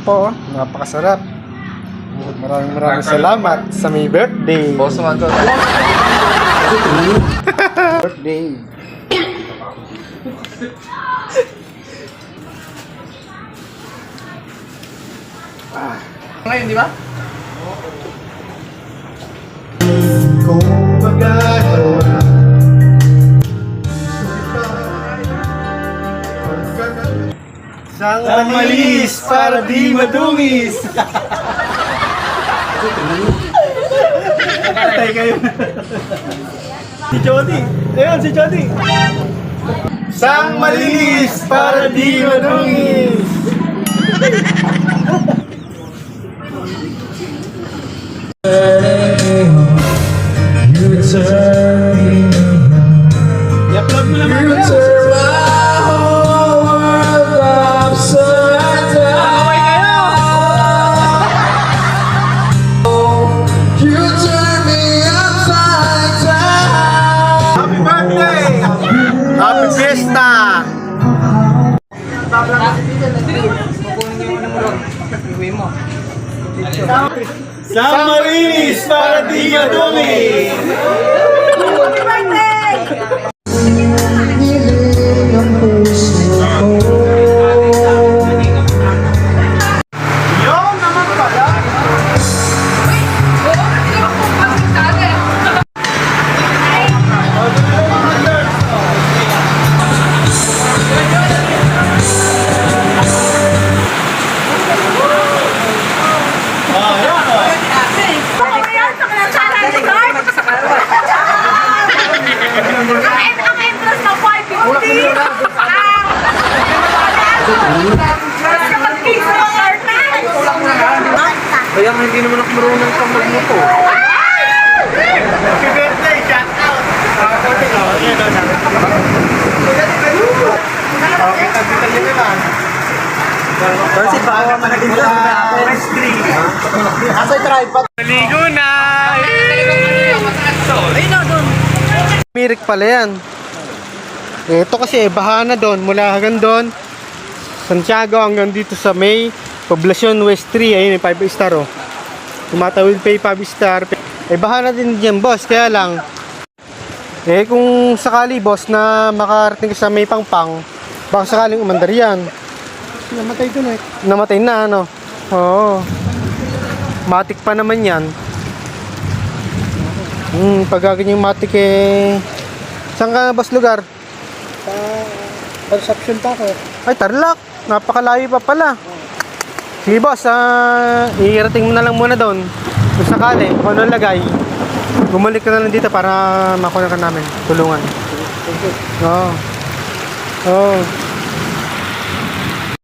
Po, napakasarap. Maraming salamat sa may birthday. Boss naman to. Birthday. Ngayon, di ba? Kung magagawa Sang malinis para di madungis. Patay kayo. Si Jody. Ayan, si Jody. Sang malinis para di madungis. I-upload mo naman mo lang. Happy birthday! Happy fiesta! Sang malinis para di madumi! Happy birthday! Yun naman pala! Ang entrance na 550! Kaya nga hindi naman ako marunong pang magluto. Happy birthday! Shout out! Okay, tabitan nyo naman. Kasi baka managin sa Asa yung tripod? Naligo na! Mirik pala yan. Ito kasi baha na doon, mula hanggang doon. Santiago hanggang dito sa May. Poblacion West 3, ayun yung 5 star oh. Tumatawid pa yung 5 star. Baha na din dyan boss, kaya lang. Kung sakali boss na makarating ka sa May Pangpang, baka sakaling umandar yan. Namatay doon eh. Namatay na ano. Oo. Matik pa naman yan. Pag ganyan yung matik eh. Saan ka boss lugar? Perception pa ako. Ay, Tarlac. Napakalayo pa pala. Sige boss, iirating mo na lang muna doon. Kung sakali, kung ano lagay, bumalik ka na lang dito para makuha ka namin. Tulungan. Thank you. Oo. Oo.